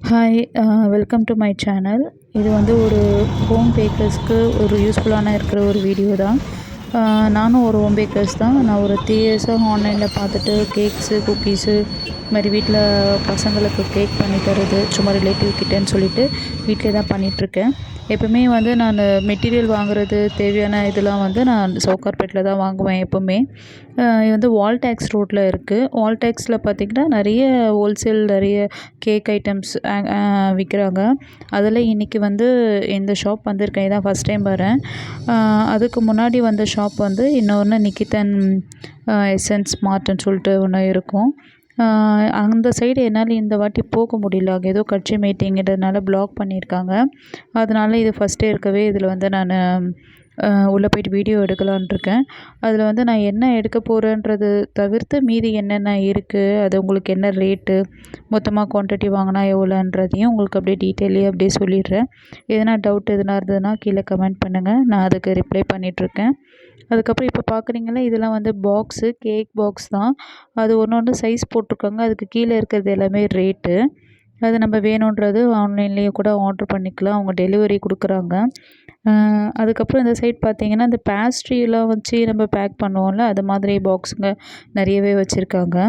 Hi welcome to my channel. இது வந்து ஒரு ஹோம் பேக்கர்ஸ்க்கு ஒரு யூஸ்ஃபுல்லான இருக்கிற ஒரு வீடியோ தான். நானும் ஒரு ஹோம் பேக்கர்ஸ் தான். நான் ஒரு 3 இயர்ஸாக ஆன்லைனில் பார்த்துட்டு கேக்ஸு குக்கீஸு இது மாதிரி வீட்டில் பசங்களுக்கு கேக் பண்ணி தருது சும்மா ரிலேட்டிவ் கிட்டேன்னு சொல்லிட்டு வீட்டிலே தான் பண்ணிகிட்ருக்கேன். எப்போவுமே வந்து நான் மெட்டீரியல் வாங்குறது தேவையான இதெல்லாம் வந்து நான் சவுகார்பேட்டில் தான் வாங்குவேன் எப்போவுமே. இது வந்து வால்டேக்ஸ் ரோட்டில் இருக்குது. வால்டேக்ஸில் பார்த்திங்கன்னா நிறைய ஹோல்சேல் நிறைய கேக் ஐட்டம்ஸ் விற்கிறாங்க. அதில் இன்றைக்கி வந்து இந்த ஷாப் வந்திருக்கேன். இதான் ஃபஸ்ட் டைம் வரேன். அதுக்கு முன்னாடி வந்த ஷாப் வந்து இன்னொன்று நிக்கிதன் எசன்ஸ் மார்ட்னு சொல்லிட்டு ஒன்று இருக்கும். அந்த சைடு என்னால் இந்த வாட்டி போக முடியல. அங்கே ஏதோ கட்சி மீட்டிங்கிறதுனால பிளாக் பண்ணியிருக்காங்க. அதனால் இது ஃபஸ்ட்டே இருக்கவே இதில் வந்து நான் உள்ளே போய்ட்டு வீடியோ எடுக்கலான்ட்ருக்கேன். அதில் வந்து நான் என்ன எடுக்க போகிறேன்றது தவிர்த்து மீதி என்னென்ன இருக்குது, அது உங்களுக்கு என்ன ரேட்டு, மொத்தமாக குவான்டிட்டி வாங்கினா எவ்வளோன்றதையும் உங்களுக்கு அப்படியே டீட்டெயிலே அப்படியே சொல்லிடுறேன். எதனா டவுட் எதுனா இருந்ததுன்னா கீழே கமெண்ட் பண்ணுங்கள். நான் அதுக்கு ரிப்ளை பண்ணிகிட்ருக்கேன். அதுக்கப்புறம் இப்போ பார்க்குறீங்களா, இதெல்லாம் வந்து பாக்ஸு கேக் பாக்ஸ் தான். அது ஒன்று சைஸ் போட்டிருக்காங்க. அதுக்கு கீழே இருக்கிறது எல்லாமே ரேட்டு. அது நம்ம வேணுன்றது ஆன்லைன்லேயே கூட ஆர்ட்ரு பண்ணிக்கலாம். அவங்க டெலிவரி கொடுக்குறாங்க. அதுக்கப்புறம் இந்த சைட் பார்த்திங்கன்னா இந்த பேஸ்ட்ரியெலாம் வச்சு நம்ம பேக் பண்ணுவோம்ல, அது மாதிரி பாக்ஸுங்க நிறையவே வச்சுருக்காங்க.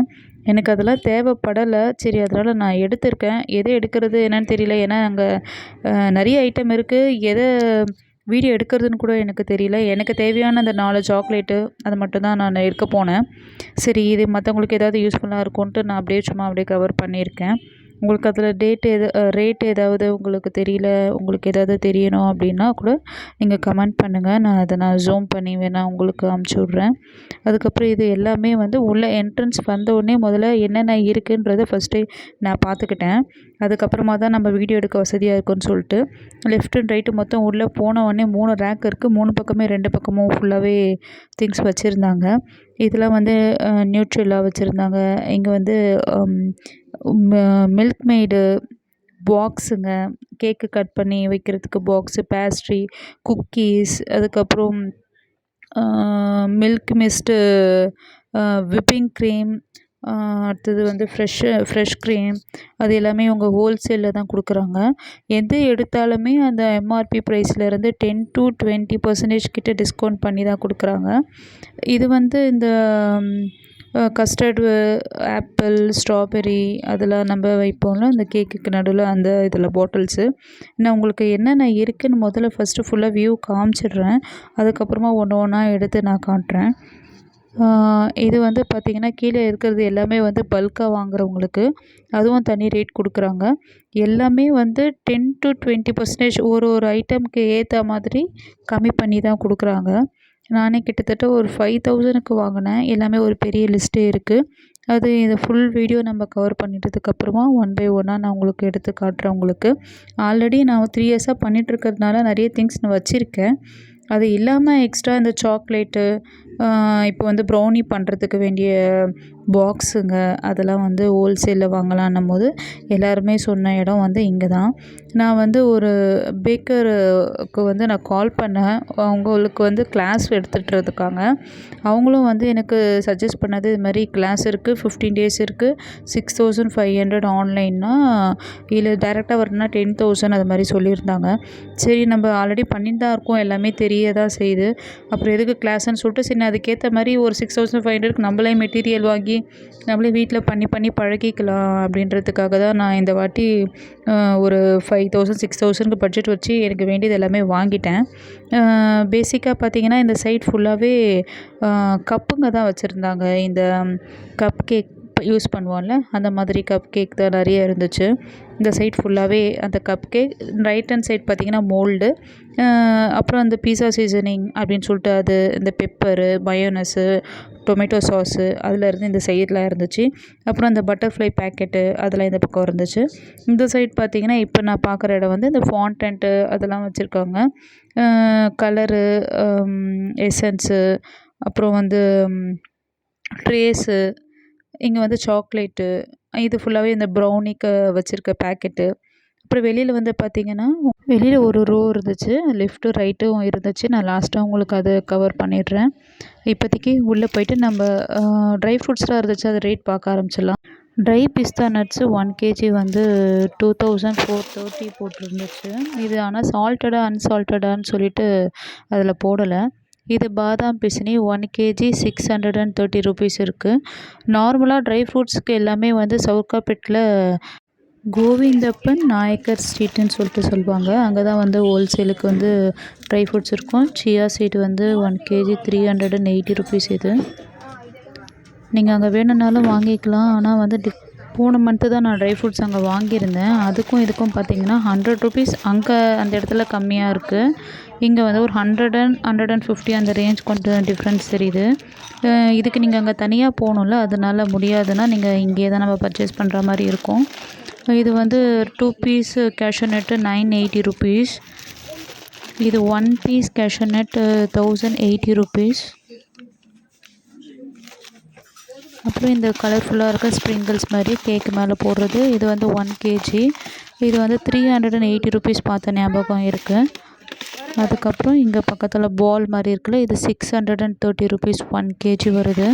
எனக்கு அதெல்லாம் தேவைப்படலை. சரி, அதனால் நான் எடுத்திருக்கேன். எது எடுக்கிறது என்னன்னு தெரியல. ஏன்னா அங்கே நிறைய ஐட்டம் இருக்குது. எதை வீடியோ எடுக்கிறதுன்னு கூட எனக்கு தெரியல. எனக்கு தேவையான அந்த 4 சாக்லேட்டு அது மட்டும்தான் நான் எடுக்க போனேன். சரி, இது மற்றவங்களுக்கு ஏதாவது யூஸ்ஃபுல்லாக இருக்கும்ன்ட்டு நான் அப்படியே சும்மா அப்படியே கவர் பண்ணியிருக்கேன். உங்களுக்கு அதில் ரேட் ஏதாவது உங்களுக்கு தெரியல, உங்களுக்கு ஏதாவது தெரியணும் அப்படின்னா கூட நீங்கள் கமெண்ட் பண்ணுங்கள். நான் ஜூம் பண்ணி வேணால் உங்களுக்கு அமுச்சு விட்றேன். அதுக்கப்புறம் இது எல்லாமே வந்து உள்ளே என்ட்ரன்ஸ் வந்தவுடனே முதல்ல என்னென்ன இருக்குன்றதை ஃபஸ்ட்டே நான் பார்த்துக்கிட்டேன். அதுக்கப்புறமா தான் நம்ம வீடியோ எடுக்க வசதியாக இருக்குன்னு சொல்லிட்டு லெஃப்ட் அண்ட் ரைட்டு மொத்தம் உள்ளே போனவுடனே 3 ரேக் இருக்குது. 3 பக்கமே 2 பக்கமும் ஃபுல்லாகவே திங்ஸ் வச்சுருந்தாங்க. இதெல்லாம் வந்து நியூட்ரிலா வச்சுருந்தாங்க. இங்கே வந்து மில்க் மெய்டு பாக்ஸுங்க, கேக்கு கட் பண்ணி வைக்கிறதுக்கு பாக்ஸு, பேஸ்ட்ரி, குக்கீஸ், அதுக்கப்புறம் மில்க் மிஸ்ட்டு, விப்பிங் க்ரீம், அடுத்தது வந்து ஃப்ரெஷ் க்ரீம், அது எல்லாமே இவங்க ஹோல்சேலில் தான் கொடுக்குறாங்க. எது எடுத்தாலுமே அந்த எம்ஆர்பி ப்ரைஸ்லேருந்து 10 to 20% கிட்ட டிஸ்கவுண்ட் பண்ணி தான் கொடுக்குறாங்க. இது வந்து இந்த கஸ்டர்டு, ஆப்பிள், ஸ்ட்ராபெர்ரி அதெல்லாம் நம்ம வைப்போம்ல இந்த கேக்குக்கு நடுவில், அந்த இதில் பாட்டில்ஸு. நான் உங்களுக்கு என்னென்ன இருக்குதுன்னு முதல்ல ஃபஸ்ட்டு ஃபுல்லாக வியூ காமிச்சிடுறேன். அதுக்கப்புறமா ஒன்று ஒன்றா எடுத்து நான் காட்டுறேன். இது வந்து பார்த்திங்கன்னா கீழே இருக்கிறது எல்லாமே வந்து பல்காக வாங்குறவங்களுக்கு அதுவும் தனி ரேட் கொடுக்குறாங்க. எல்லாமே வந்து 10 to 20% ஒரு ஐட்டமுக்கு ஏற்ற மாதிரி கம்மி பண்ணி தான் கொடுக்குறாங்க. நானே கிட்டத்தட்ட ஒரு 5000க்கு வாங்கினேன். எல்லாமே ஒரு பெரிய லிஸ்ட்டே இருக்குது. அது இந்த ஃபுல் வீடியோ நம்ம கவர் பண்ணிட்டதுக்கப்புறமா ஒன் பை ஒன்னாக நான் உங்களுக்கு எடுத்து காட்டுறேன். உங்களுக்கு ஆல்ரெடி நான் 3 இயர்ஸாக பண்ணிகிட்ருக்கிறதுனால நிறைய திங்ஸ் நான் வச்சுருக்கேன். அது இல்லாமல் எக்ஸ்ட்ரா இந்த சாக்லேட்டு, இப்போ வந்து ப்ரௌனி பண்ணுறதுக்கு வேண்டிய பாக்ஸுங்க, அதெல்லாம் வந்து ஹோல்சேலில் வாங்கலான்னும் போது எல்லாருமே சொன்ன இடம் வந்து இங்கே தான். நான் வந்து ஒரு பேக்கருக்கு வந்து நான் கால் பண்ணேன். அவங்களுக்கு வந்து கிளாஸ் எடுத்துகிட்ருக்காங்க. அவங்களும் வந்து எனக்கு சஜஸ்ட் பண்ணது இது மாதிரி கிளாஸ் இருக்குது, 15 days இருக்குது, 6500 ஆன்லைன்னா, இல்லை டேரெக்டாக வரணுன்னா 10,000 அது மாதிரி சொல்லியிருந்தாங்க. சரி, நம்ம ஆல்ரெடி பண்ணிட்டு தான் இருக்கோம், எல்லாமே தெரிய தான் செய்யுது, அப்புறம் எதுக்கு கிளாஸ்ன்னு சொல்லிட்டு சரி அதுக்கேற்ற மாதிரி ஒரு 6500க்கு நம்மளே மெட்டீரியல் வாங்கி நம்மளே வீட்டில் பண்ணி பழகிக்கலாம் அப்படின்றதுக்காக தான் நான் இந்த வாட்டி ஒரு 5000 6000க்கு பட்ஜெட் வச்சு எனக்கு வேண்டியது எல்லாமே வாங்கிட்டேன். பேசிக்காக பார்த்திங்கன்னா இந்த சைட் ஃபுல்லாகவே கப்புங்க தான் வச்சுருந்தாங்க. இந்த கப் கேக் யூஸ் பண்ணுவோம்ல, அந்த மாதிரி கப் கேக் தான் நிறைய இருந்துச்சு. இந்த சைட் ஃபுல்லாகவே அந்த cup cake. Right hand side பார்த்திங்கன்னா மோல்டு, அப்புறம் அந்த பீஸா சீசனிங் அப்படின்னு சொல்லிட்டு அது, இந்த பெப்பரு, மயோனஸு, டொமேட்டோ சாஸு அதில் இருந்து இந்த சைடில் இருந்துச்சு. அப்புறம் அந்த பட்டர்ஃப்ளை பேக்கெட்டு அதெல்லாம் இந்த பக்கம் இருந்துச்சு. இந்த சைட் பார்த்திங்கன்னா இப்போ நான் பார்க்குற இடம் வந்து இந்த ஃபாண்டன்ட்டு அதெல்லாம் வச்சுருக்காங்க. கலரு, எசன்ஸு, அப்புறம் வந்து ட்ரேஸு, இங்கே வந்து சாக்லேட்டு, இது ஃபுல்லாகவே இந்த ப்ரௌனிக்கு வச்சுருக்க பேக்கெட்டு. அப்புறம் வெளியில் வந்து பார்த்திங்கன்னா வெளியில் ஒரு ரோ இருந்துச்சு, லெஃப்ட்டும் ரைட்டும் இருந்துச்சு. நான் லாஸ்ட்டாக உங்களுக்கு அதை கவர் பண்ணிடுறேன். இப்போதைக்கு உள்ளே போய்ட்டு நம்ம ட்ரை ஃப்ரூட்ஸ்லாம் இருந்துச்சு, அது ரேட் பார்க்க ஆரம்பிச்சிடலாம். ட்ரை பிஸ்தா நட்ஸு 1 கேஜி வந்து 2430 போட்டிருந்துச்சு. இது ஆனால் சால்ட்டடா அன்சால்ட்டடான்னு சொல்லிட்டு அதில் போடலை. இது பாதாம் பிசினி 1 கேஜி 630 ருபீஸ் இருக்குது. நார்மலாக ட்ரை ஃப்ரூட்ஸ்க்கு எல்லாமே வந்து சவுகார்பேட்டில் கோவிந்தப்பன் நாயக்கர் ஸ்ட்ரீட்டுன்னு சொல்லிட்டு சொல்லுவாங்க. அங்கே தான் வந்து ஹோல்சேலுக்கு வந்து ட்ரை ஃப்ரூட்ஸ் இருக்கும். சியா சீட் வந்து 1 கேஜி 380 ருபீஸ் இது. நீங்கள் அங்கே வேணும்னாலும் வாங்கிக்கலாம். ஆனால் வந்து போன மந்த்து தான் நான் ட்ரை ஃப்ரூட்ஸ் அங்கே வாங்கியிருந்தேன். அதுக்கும் இதுக்கும் பார்த்தீங்கன்னா 100 ருபீஸ் அங்கே அந்த இடத்துல கம்மியாக இருக்குது. இங்கே வந்து ஒரு 100 and 150 அந்த ரேஞ்ச் கொஞ்சம் டிஃப்ரென்ஸ் தெரியுது. இதுக்கு நீங்கள் அங்கே தனியாக போகணும்ல, அதனால் முடியாதுன்னா நீங்கள் இங்கேயே தான் நம்ம பர்ச்சேஸ் பண்ணுற மாதிரி இருக்கும். இது வந்து 2 பீஸ் கேஷ்யூ நட்டு 980 ருபீஸ். இது 1 பீஸ் கேஷ்யூ நட் 1080 ருபீஸ். அப்புறம் இந்த கலர்ஃபுல்லாக இருக்க ஸ்ப்ரிங்கிள்ஸ் மாதிரி கேக்கு மேலே போடுறது, இது வந்து 1 கேஜி. இது வந்து 380 ருபீஸ் பார்த்த ஞாபகம் இருக்குது. அதுக்கப்புறம் இங்கே பக்கத்தில் பால் மாதிரி இருக்குல்ல, இது 630 ருபீஸ் 1 கேஜி வருது.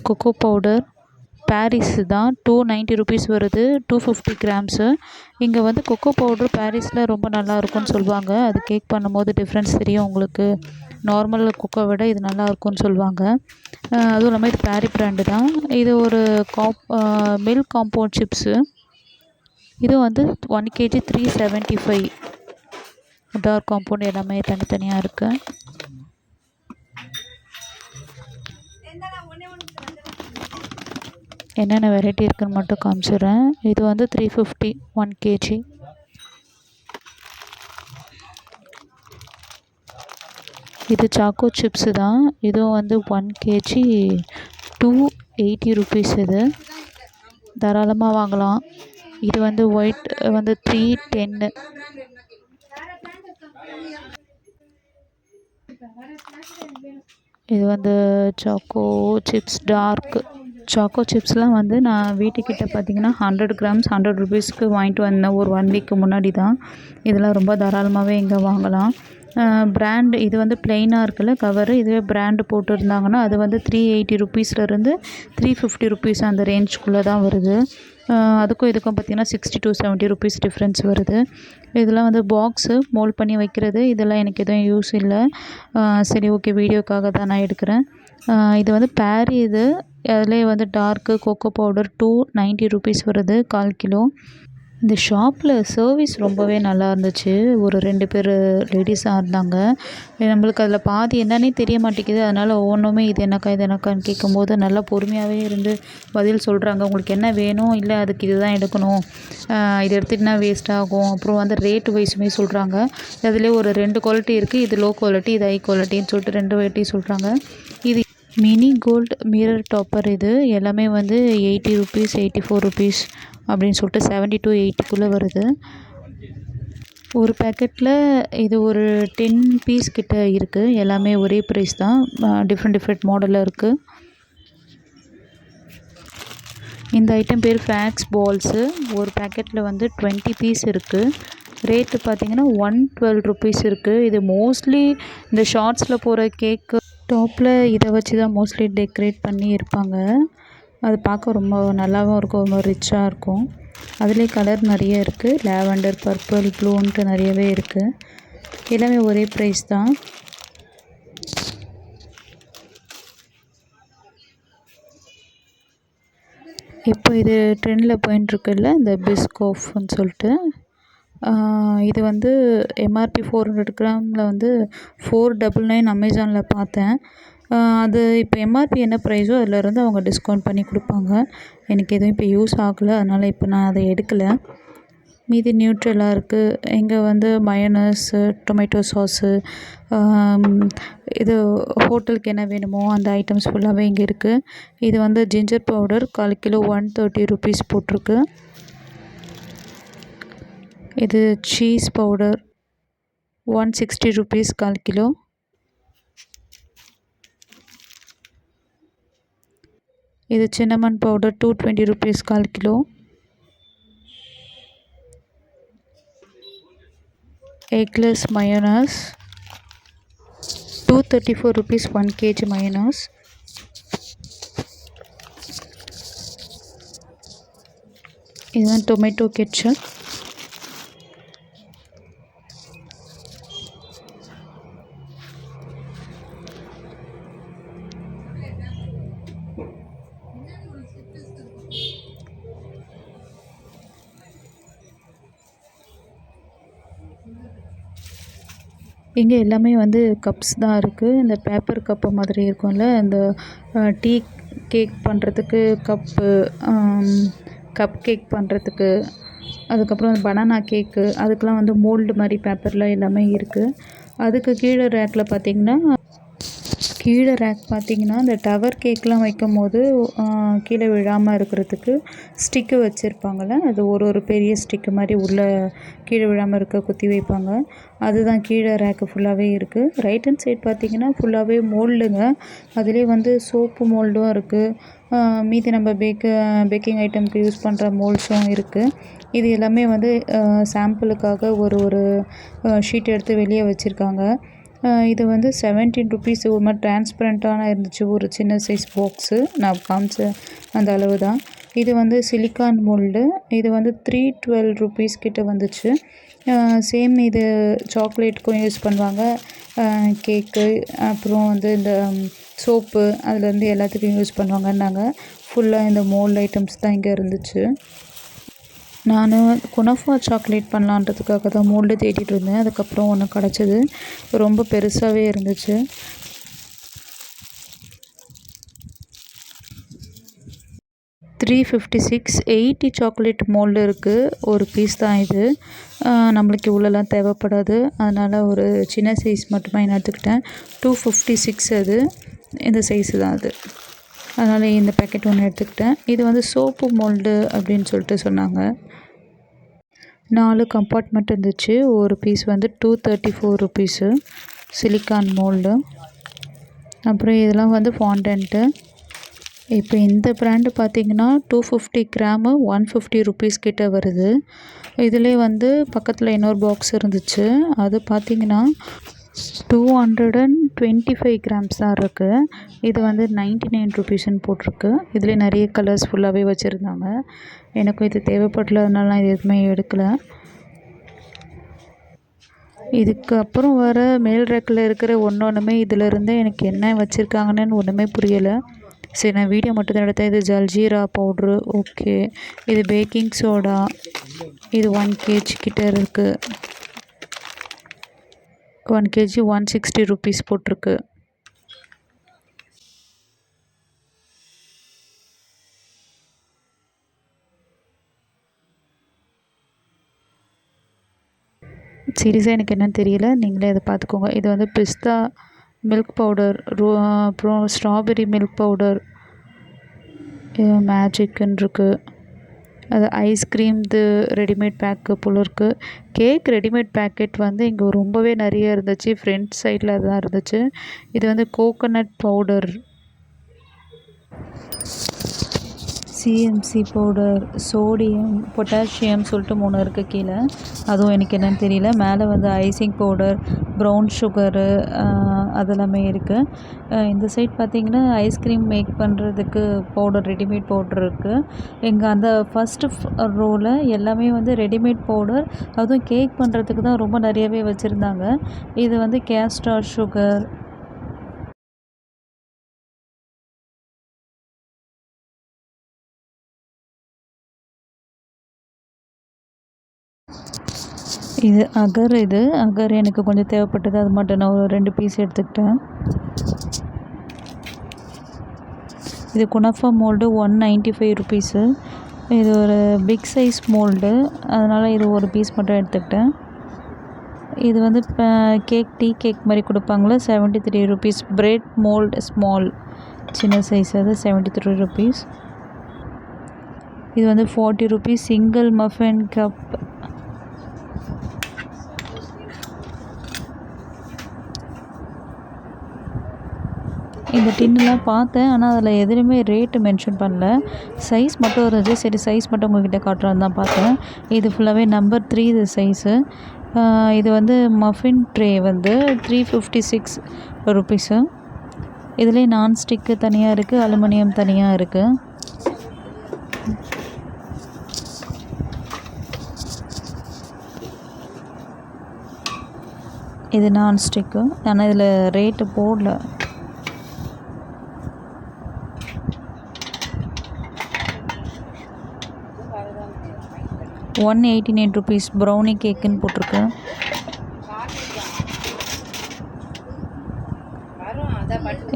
கொக்கோ பவுடர் பாரிஸ் தான் 290 ருபீஸ் வருது, 250 கிராம்ஸு. இங்கே வந்து கொக்கோ பவுடர் பாரிஸில் ரொம்ப நல்லா இருக்கும்னு சொல்லுவாங்க. அது கேக் பண்ணும்போது டிஃப்ரென்ஸ் தெரியும் உங்களுக்கு. நார்மல் கொக்கோ விட இது நல்லா இருக்கும்னு சொல்லுவாங்க. அதுவும் இல்லாமல் இது பேரி பிராண்டு தான். இது ஒரு மில்க் காம்பவுண்ட் சிப்ஸு. இது வந்து 1 கேஜி 375. டார்க் காம்பவுண்ட் எல்லாமே தனித்தனியாக இருக்குது. என்னென்ன வெரைட்டி இருக்குதுன்னு மட்டும் காமிச்சிடுறேன். இது வந்து 350 1 கேஜி. இது சாக்கோ சிப்ஸு தான். இதுவும் வந்து 1 கேஜி 280 ருபீஸ். இது தாராளமாக வாங்கலாம். இது வந்து ஒயிட் வந்து 310. இது வந்து சாக்கோ சிப்ஸ் டார்க். சாக்கோ சிப்ஸ்லாம் வந்து நான் வீட்டுக்கிட்ட பார்த்திங்கன்னா 100 கிராம்ஸ் 100 ருபீஸ்க்கு வாங்கிட்டு வந்தேன் ஒரு 1 வீக்கு முன்னாடி தான். இதெல்லாம் ரொம்ப தாராளமாகவே இங்கே வாங்கலாம். பிராண்ட் இது வந்து ப்ளெயினாக இருக்குல்ல கவரு, இதுவே பிராண்டு போட்டுருந்தாங்கன்னா அது வந்து 380 ருபீஸ்லேருந்து 350 ருபீஸ் அந்த ரேஞ்சுக்குள்ளே தான் வருது. அதுக்கும் இதுக்கும் பார்த்திங்கன்னா 60 to 70 ருபீஸ் டிஃப்ரென்ஸ் வருது. இதெல்லாம் வந்து பாக்ஸு மோல்ட் பண்ணி வைக்கிறது. இதெல்லாம் எனக்கு எதுவும் யூஸ் இல்லை. சரி ஓகே, வீடியோக்காக தான் நான் எடுக்கிறேன். இது வந்து பேரி. இது அதிலே வந்து டார்க்கு கொக்கோ பவுடர் 290 ருபீஸ் வருது 1/4 கிலோ. இந்த ஷாப்பில் சர்வீஸ் ரொம்பவே நல்லா இருந்துச்சு. ஒரு 2 பேர் லேடிஸாக இருந்தாங்க. நம்மளுக்கு அதில் பாதி என்னன்னே தெரிய மாட்டேங்குது. அதனால் ஒவ்வொன்றுமே இது என்னக்கா இது என்னக்கான்னு கேட்கும்போது நல்லா பொறுமையாகவே இருந்து பதில் சொல்கிறாங்க. உங்களுக்கு என்ன வேணும், இல்லை அதுக்கு இது தான் எடுக்கணும், இது எடுத்துகிட்டுனா வேஸ்ட் ஆகும். அப்புறம் வந்து ரேட்டு வைஸுமே சொல்கிறாங்க. அதிலே ஒரு 2 குவாலிட்டி இருக்குது. இது லோ குவாலிட்டி, இது ஹை குவாலிட்டின்னு சொல்லிட்டு 2 வெரைட்டி சொல்கிறாங்க. இது மினி கோல்டு மிரர் டாப்பர். இது எல்லாமே வந்து 80 ருபீஸ் 84 ருபீஸ் அப்படின்னு சொல்லிட்டு 70 to 80க்குள்ளே வருது. ஒரு பேக்கெட்டில் இது ஒரு 10 பீஸ் கிட்ட இருக்குது. எல்லாமே ஒரே ப்ரைஸ் தான். டிஃப்ரெண்ட் மாடலில் இருக்குது. இந்த ஐட்டம் பேர் ஃபேக்ஸ் பால்ஸு. ஒரு பேக்கெட்டில் வந்து 20 பீஸ் இருக்குது. ரேட்டு பார்த்திங்கன்னா 112 ருபீஸ் இருக்குது. இது மோஸ்ட்லி இந்த ஷார்ட்ஸில் போகிற கேக்கு டாப்பில் இதை வச்சு தான் மோஸ்ட்லி டெக்கரேட் பண்ணி இருப்பாங்க. அது பார்க்க ரொம்ப நல்லாவும் இருக்கும், ரொம்ப ரிச்சாக இருக்கும். அதுலேயே கலர் நிறைய இருக்குது. லாவெண்டர், பர்பிள், ப்ளூன்ட்டு நிறையவே இருக்குது. எல்லாமே ஒரே ப்ரைஸ் தான். இப்போ இது ட்ரெண்டில் போயின்ட்டுருக்குல்ல இந்த பிஸ்கோஃப்னு சொல்லிட்டு. இது வந்து எம்ஆர்பி 400 கிராமில் வந்து 499 அமேசானில் பார்த்தேன். அது இப்போ எம்ஆர்பி என்ன ப்ரைஸோ அதிலேருந்து அவங்க டிஸ்கவுண்ட் பண்ணி கொடுப்பாங்க. எனக்கு எதுவும் இப்போ யூஸ் ஆகலை, அதனால் இப்போ நான் அதை எடுக்கலை. மீதி நியூட்ரெல்லாம் இருக்குது. இங்கே வந்து மயோனஸு, டொமேட்டோ சாஸு, இது ஹோட்டலுக்கு என்ன வேணுமோ அந்த ஐட்டம்ஸ் ஃபுல்லாகவே இங்கே இருக்குது. இது வந்து ஜிஞ்சர் பவுடர் 1/4 கிலோ 130 ருபீஸ் போட்டிருக்கு. இது சீஸ் பவுடர் 160 ருபீஸ் 1/4 கிலோ. இது cinnamon powder 220 rupees 1/4 kilo. Eggless mayonnaise 234 rupees 1 kg mayonnaise. இதுதான் டொமேட்டோ கெட்சப். இங்கே எல்லாமே வந்து கப்ஸ் தான் இருக்குது. இந்த பேப்பர் கப்பு மாதிரி இருக்கும்ல, இந்த டீ கேக் பண்ணுறதுக்கு கப்பு, கப் கேக் பண்ணுறதுக்கு, அதுக்கப்புறம் பனானா கேக்கு, அதுக்கெலாம் வந்து மோல்டு மாதிரி பேப்பரில் எல்லாமே இருக்குது. அதுக்கு கீழே ரேக்கில் பார்த்திங்கன்னா இந்த டவர் கேக்லாம் வைக்கும்போது கீழே விழாமல் இருக்கிறதுக்கு ஸ்டிக்கு வச்சுருப்பாங்கள்ல, அது ஒரு பெரிய ஸ்டிக்கு மாதிரி உள்ளே கீழே விழாமல் இருக்க குத்தி வைப்பாங்க. அதுதான் கீழே ரேக்கு ஃபுல்லாகவே இருக்குது. ரைட் ஹேண்ட் சைட் பார்த்திங்கன்னா ஃபுல்லாகவே மோல்டுங்க. அதிலே வந்து சோப்பு மோல்டும் இருக்குது. மீதி நம்ம பேக்கிங் ஐட்டம்க்கு யூஸ் பண்ணுற மோல்ட்ஸும் இருக்குது. இது எல்லாமே வந்து சாம்பிளுக்காக ஒரு ஷீட் எடுத்து வெளியே வச்சுருக்காங்க. இது வந்து 17 rupees. ஒரு மாதிரி டிரான்ஸ்பரண்ட்டான இருந்துச்சு, ஒரு சின்ன சைஸ் பாக்ஸு. நான் காமிச்ச அந்த அளவு தான். இது வந்து சிலிக்கான் மோல்டு. இது வந்து 312 rupees கிட்ட வந்துச்சு. சேம் இது சாக்லேட்டுக்கும் யூஸ் பண்ணுவாங்க, கேக்கு, அப்புறம் வந்து இந்த சோப்பு, அதுலேருந்து எல்லாத்துக்கும் யூஸ் பண்ணுவாங்கன்னாங்க. ஃபுல்லாக இந்த மோல்டு ஐட்டம்ஸ் தான் இங்கே இருந்துச்சு. நான் குனாஃபா சாக்லேட் பண்ணலான்றதுக்காக தான் மோல்டு தேடிட்டு இருந்தேன். அதுக்கப்புறம் ஒன்று கிடச்சிது. ரொம்ப பெருசாகவே இருந்துச்சு. $356. 80 சாக்லேட் மோல்டு இருக்குது. ஒரு பீஸ் தான் இது. நம்மளுக்கு இவ்வளோலாம் தேவைப்படாது, அதனால் ஒரு சின்ன சைஸ் மட்டுமே நான் எடுத்துக்கிட்டேன். 256 அது. இந்த சைஸு தான் அது. அதனால் இந்த பேக்கெட் ஒன்று எடுத்துக்கிட்டேன். இது வந்து சோப்பு மோல்டு அப்படின்னு சொல்லிட்டு சொன்னாங்க. 4 கம்பார்ட்மெண்ட் இருந்துச்சு. ஒரு பீஸ் வந்து 234 rupees சிலிக்கான் மோல்டு. அப்புறம் இதெல்லாம் வந்து ஃபாண்டன்ட்டு. இப்போ இந்த பிராண்டு பார்த்திங்கன்னா 250 கிராமு 150 rupees கிட்ட வருது. இதிலே வந்து பக்கத்தில் இன்னொரு பாக்ஸ் இருந்துச்சு. அது பார்த்திங்கன்னா 225 grams தான் இருக்குது. இது வந்து 99 rupeesன்னு போட்டிருக்கு. இதில் நிறைய கலர்ஸ் ஃபுல்லாகவே வச்சுருந்தாங்க. எனக்கும் இது தேவைப்படலனால நான் இது எதுவுமே எடுக்கலை. இதுக்கு அப்புறம் வர மேல் ரேக்கில் இருக்கிற ஒன்றுமே இதிலருந்தே எனக்கு என்ன வச்சுருக்காங்கன்னு ஒன்றுமே புரியலை. சரி, நான் வீடியோ மட்டும் தான் எடுத்தேன். இது ஜல்ஜீரா பவுட்ரு, ஓகே. இது பேக்கிங் சோடா, இது 1 kg கிட்ட இருக்குது. 1 kg 160 rupees போட்டிருக்கு. சீரியஸாக எனக்கு என்னன்னு தெரியல, நீங்களே அதை பார்த்துக்கோங்க. இது வந்து பிஸ்தா மில்க் பவுடர், அப்புறம் ஸ்ட்ராபெரி மில்க் பவுடர், மேஜிக்குன்னு இருக்குது. அது ஐஸ்கிரீம் இது ரெடிமேட் பேக்கு போல் இருக்குது. கேக் ரெடிமேட் பேக்கெட் வந்து இங்கே ரொம்பவே நிறைய இருந்துச்சு. ஃப்ரண்ட் சைடில் தான் இருந்துச்சு. இது வந்து coconut powder, CMC powder, sodium, potassium சொல்லிட்டு 3 இருக்குது கீழே. அதுவும் எனக்கு என்னென்னு தெரியல. மேலே வந்து ஐசிங் பவுடர், ப்ரௌன் சுகரு, அதெல்லாமே இருக்குது. இந்த சைட் பார்த்திங்கன்னா ஐஸ்கிரீம் மேக் பண்ணுறதுக்கு பவுடர், ரெடிமேட் பவுடர் இருக்குது. எங்கள் அந்த ஃபஸ்ட்டு ரோவில் எல்லாமே வந்து ரெடிமேட் பவுடர், அதுவும் கேக் பண்ணுறதுக்கு தான் ரொம்ப நிறையவே வச்சுருந்தாங்க. இது வந்து கேஸ்டார் சுகர், இது அகர் எனக்கு கொஞ்சம் தேவைப்பட்டது. அது மட்டும் நான் ஒரு 2 பீஸ் எடுத்துக்கிட்டேன். இது குனாஃபா மோல்டு 195 rupees. இது ஒரு பிக் சைஸ் மோல்டு, அதனால் இது ஒரு பீஸ் மட்டும் எடுத்துக்கிட்டேன். இது வந்து டீ கேக் மாதிரி கொடுப்பாங்களே, 73 rupees. பிரெட் மோல்டு ஸ்மால், சின்ன சைஸ், அது 73 rupees. இது வந்து 40 rupees சிங்கிள் மஃபின் கப். இந்த டின்னுலாம் பார்த்தேன், ஆனால் அதில் எதுலேயுமே ரேட்டு மென்ஷன் பண்ணல. சைஸ் மட்டும் இருந்துச்சு. சரி, சைஸ் மட்டும் உங்கள்கிட்ட காட்டுறோன்னு தான் பார்த்தேன். இது ஃபுல்லாகவே நம்பர் 3 இது சைஸு. இது வந்து மஃபின் ட்ரே வந்து 356 ருபீஸு. இதுலேயே நான்ஸ்டிக்கு தனியாக இருக்குது, அலுமினியம் தனியாக இருக்குது. இது நான்ஸ்டிக்கு, ஆனால் இதில் ரேட்டு போடல. ₹189 ப்ரௌனி கேக்குன்னு போட்டிருக்கு.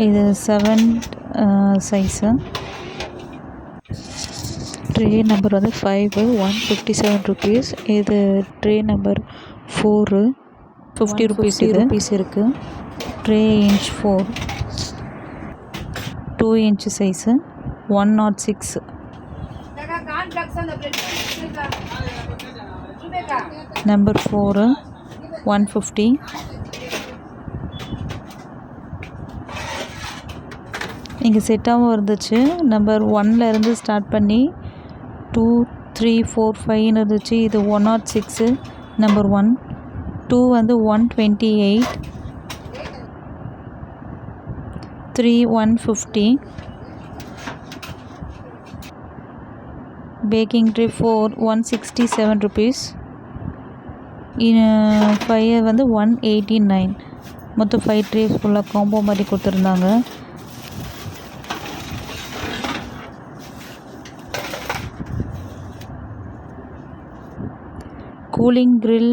இது 7 சைஸு. ட்ரே நம்பர் வந்து 5, ₹157. இது ட்ரே நம்பர் 4, ₹50 இருக்குது. Tray inch 4, 2 inch size, 106. Number 4, 150. இங்கே செட்டாகவும் இருந்துச்சு. நம்பர் 1ல் இருந்து ஸ்டார்ட் பண்ணி 2, 3, 4, 5ன்னு இருந்துச்சு. இது 106 நம்பர் 1. 2 வந்து 128, 3 150. Baking tray 4, ₹167. 5 வந்து 189. மொத்தம் 5 ட்ரேஸ் ஃபுல்லாக காம்போ மாதிரி கொடுத்துருந்தாங்க. கூலிங் கிரில்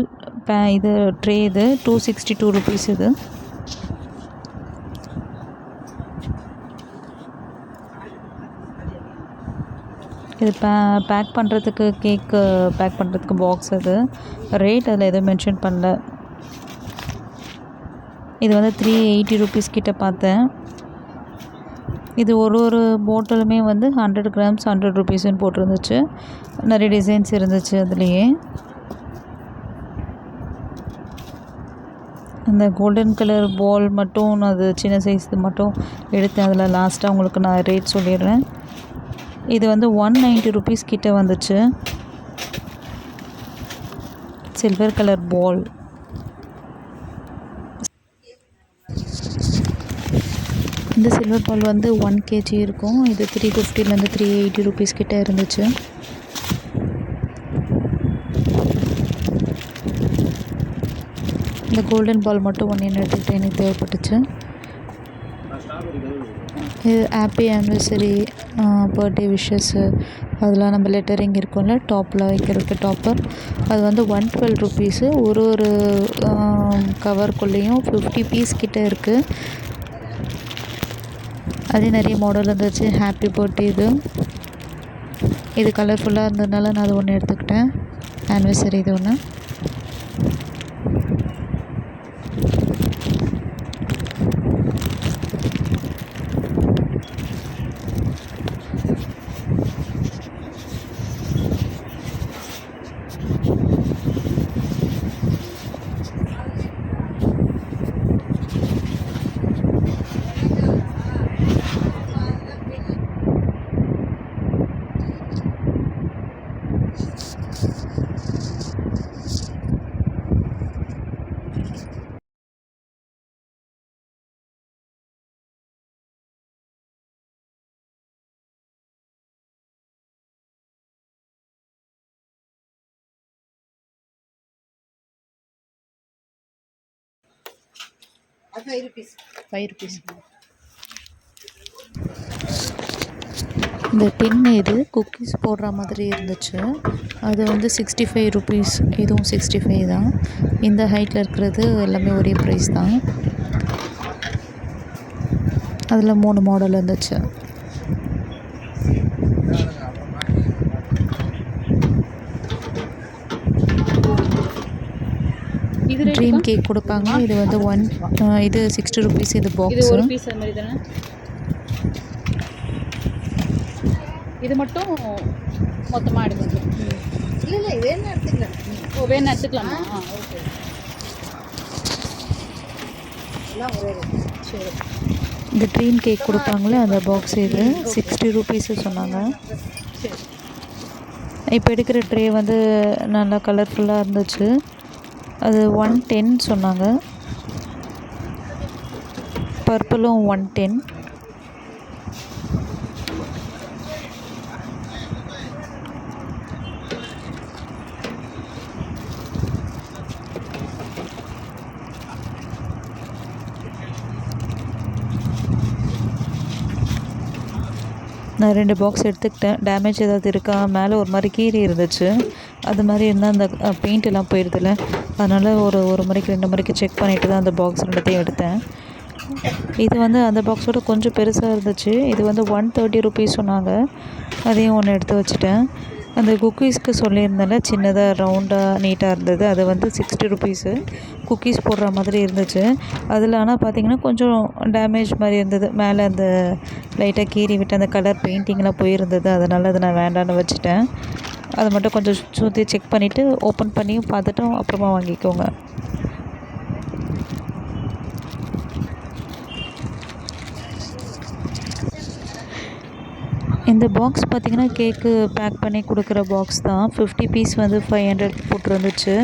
இது ட்ரே இது ₹262 இது. இது பேக் பண்ணுறதுக்கு கேக்கு பேக் பண்ணுறதுக்கு பாக்ஸ். அது ரேட் அதில் எதுவும் மென்ஷன் பண்ணல. இது வந்து ₹380 கிட்ட பார்த்தேன். இது ஒரு பாட்டிலுமே வந்து 100 கிராம்ஸ் ₹100ன்னு போட்டிருந்துச்சு. நிறைய டிசைன்ஸ் இருந்துச்சு அதுலேயே. அந்த கோல்டன் கலர் பால் மட்டும் அது சின்ன சைஸ் மட்டும் எடுத்தேன். அதில் லாஸ்ட்டாக உங்களுக்கு நான் ரேட் சொல்லிடுறேன். இது வந்து ₹190 கிட்ட வந்துச்சு. Silver colour ball. இந்த சில்வர் பால் வந்து 1 kg இருக்கும். இது 350லேருந்து ₹380 கிட்ட இருந்துச்சு. இந்த கோல்டன் பால் மட்டும் ஒன்று எடுத்துக்கிட்டு எனக்கு தேவைப்பட்டுச்சு. இது ஹாப்பி ஆனிவர்சரி, பர்த்டே விஷஸ்ஸு அதெல்லாம் நம்ம லெட்டரிங் இருக்கும்ல டாப்பில் வைக்கிறதுக்கு டாப்பர். அது வந்து ₹112. ஒரு கவருக்குள்ளேயும் 50 பீஸ் கிட்ட இருக்குது. அதே நிறைய மாடல் இருந்துச்சு. ஹாப்பி பர்த்டே இது கலர்ஃபுல்லாக இருந்ததுனால நான் அது ஒன்று எடுத்துக்கிட்டேன். ஆனிவர்சரி இது ஒன்று. ₹5. இந்த டின் இது குக்கீஸ் போடுற மாதிரி இருந்துச்சு. அது வந்து ₹65. இதுவும் 65 தான். இந்த ஹைட்டில் இருக்கிறது எல்லாமே ஒரே ப்ரைஸ் தான். அதில் 3 மாடல் இருந்துச்சு. ட்ரீம் கேக் கொடுப்பாங்க. இது வந்து இது ₹60 இது பாக்ஸ். ஒரு பீஸ் அது மாதிரி தானே. இது மட்டும் மொத்தமாக எடுக்கணும். இல்லை வேணும் எடுத்துக்கலாம். வேணும் எடுத்துக்கலாமா? ஓகே. எல்லாம் ஒரே சரி. இந்த ட்ரீம் கேக் கொடுப்பாங்களே அந்த பாக்ஸ் இது ₹60 சொன்னாங்க. இப்போ எடுக்கிற ட்ரே வந்து நல்லா கலர்ஃபுல்லாக இருந்துச்சு. அது 110 சொன்னாங்க. பர்பிளும் 110. நான் 2 பாக்ஸ் எடுத்துக்கிட்டேன். டேமேஜ் ஏதாவது இருக்கா, மேலே ஒரு மாதிரி கீறி இருந்துச்சு. அது மாதிரி இருந்தால் அந்த பெயிண்ட் எல்லாம் போயிடுதுல்ல, அதனால் ஒரு முறைக்கு 2 முறைக்கு செக் பண்ணிவிட்டு தான் அந்த பாக்ஸ் 2த்தையும் எடுத்தேன். இது வந்து அந்த பாக்ஸோட கொஞ்சம் பெருசாக இருந்துச்சு. இது வந்து 130 ருபீஸ் சொன்னாங்க. அதையும் ஒன்று எடுத்து வச்சுட்டேன். அந்த குக்கீஸ்க்கு சொல்லியிருந்தேன்ல, சின்னதாக ரவுண்டாக நீட்டாக இருந்தது, அது வந்து 60 ருபீஸு. குக்கீஸ் போடுற மாதிரி இருந்துச்சு. அதில் ஆனால் பார்த்திங்கன்னா கொஞ்சம் டேமேஜ் மாதிரி இருந்தது. மேலே அந்த லைட்டாக கீறி விட்டு அந்த கலர் பெயிண்டிங்லாம் போயிருந்தது. அதனால் அதை நான் வேண்டான்னு வச்சுட்டேன். அதை மட்டும் கொஞ்சம் சுற்றி செக் பண்ணிவிட்டு ஓப்பன் பண்ணியும் பார்த்துட்டும் அப்புறமா வாங்கிக்கோங்க. இந்த பாக்ஸ் பார்த்திங்கன்னா கேக்கு பேக் பண்ணி கொடுக்குற பாக்ஸ் தான். 50 பீஸ் வந்து 500 போட்டிருந்துச்சு.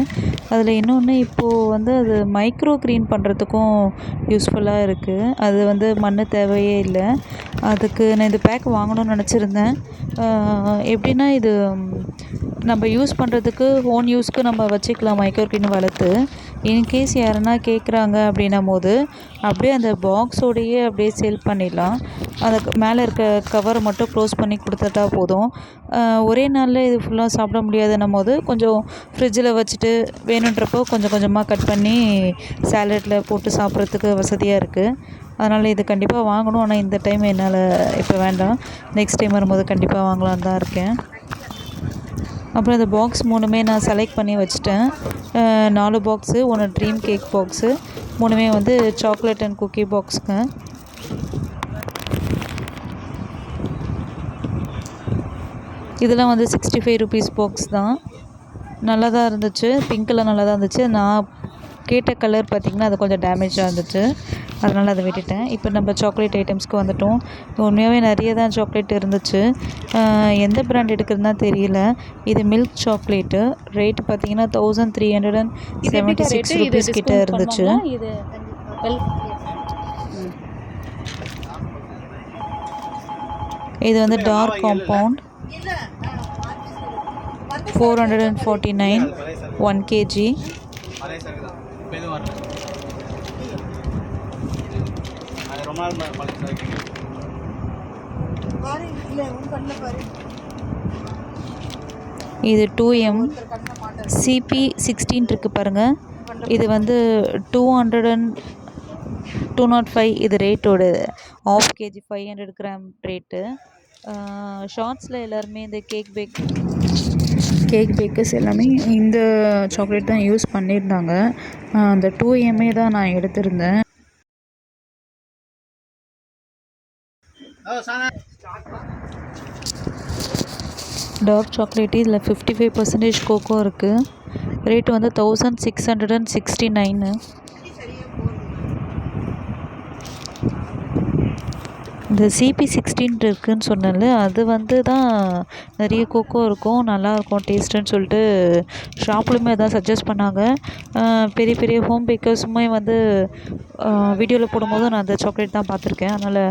அதில் இன்னொன்று இப்போது வந்து அது மைக்ரோ க்ரீன் பண்ணுறதுக்கும் யூஸ்ஃபுல்லாக இருக்குது. அது வந்து மண் தேவையே இல்லை. அதுக்கு நான் இந்த பேக் வாங்கணும்னு நினச்சிருந்தேன். எப்படின்னா இது நம்ம யூஸ் பண்ணுறதுக்கு ஓன் யூஸ்க்கு நம்ம வச்சுக்கலாம் மைக்ரோ க்ரீன் வளர்த்து. இன்கேஸ் யாருன்னா கேட்குறாங்க அப்படின்னும் போது அப்படியே அந்த பாக்ஸோடையே அப்படியே சேல் பண்ணிடலாம். அந்த மேலே இருக்க கவரை மட்டும் க்ளோஸ் பண்ணி கொடுத்துட்டா போதும். ஒரே நாளில் இது ஃபுல்லாக சாப்பிட முடியாதுன்னும் போது கொஞ்சம் ஃப்ரிட்ஜில் வச்சுட்டு வேணுன்றப்போ கொஞ்சம் கொஞ்சமாக கட் பண்ணி சாலட்டில் போட்டு சாப்பிட்றதுக்கு வசதியாக இருக்குது. அதனால் இது கண்டிப்பாக வாங்கணும். ஆனால் இந்த டைம் என்னால் இப்போ வேண்டாம். நெக்ஸ்ட் டைம் வரும்போது கண்டிப்பாக வாங்கலான்னு தான் இருக்கேன். அப்புறம் இந்த பாக்ஸ் 3மே நான் செலக்ட் பண்ணி வச்சுட்டேன். 4 பாக்ஸு, 1 ட்ரீம் கேக் பாக்ஸு, 3மே வந்து சாக்லேட் அண்ட் குக்கி பாக்ஸுங்க. இதெல்லாம் வந்து 65 ருபீஸ் பாக்ஸ் தான். நல்லா தான் இருந்துச்சு. பிங்க்கில் நல்லா தான் இருந்துச்சு. நான் கேட்ட கலர் பார்த்திங்கன்னா அது கொஞ்சம் டேமேஜாக இருந்துச்சு. அதனால் அதை விட்டுட்டேன். இப்போ நம்ம சாக்லேட் ஐட்டம்ஸ்க்கு வந்துட்டோம். உண்மையாகவே நிறைய தான் சாக்லேட் இருந்துச்சு. எந்த பிராண்ட் எடுக்கிறதுனா தெரியல. இது மில்க் சாக்லேட்டு. ரேட்டு பார்த்திங்கன்னா 1376 ருபீஸ் கிட்ட இருந்துச்சு. இது வந்து டார்க் காம்பவுண்ட் 449 1 kg. இது 2M CP16 இருக்குது பாருங்கள். இது வந்து 205 இது ரேட்டோட. 1/2 kg 500 கிராம் ரேட்டு. ஷார்ட்ஸில் எல்லாருமே இந்த கேக் பேக்கர்ஸ் எல்லாமே இந்த சாக்லேட் தான் யூஸ் பண்ணியிருந்தாங்க. அந்த 2M தான் நான் எடுத்திருந்தேன். டார்க் சாக்லேட்டு இதில் 55% கோகோ இருக்குது. ரேட்டு வந்து 1669. இந்த CP16 இருக்குதுன்னு சொன்னேன்ல, அது வந்து தான் நிறைய கோகோ இருக்கும், நல்லாயிருக்கும் டேஸ்ட்டுன்னு சொல்லிட்டு ஷாப்லையுமே அதான் சஜஸ்ட் பண்ணாங்க. பெரிய பெரிய ஹோம் பேக்கர்ஸுமே வந்து வீடியோவில் போடும்போது நான் அந்த சாக்லேட் தான் பார்த்துருக்கேன். அதனால்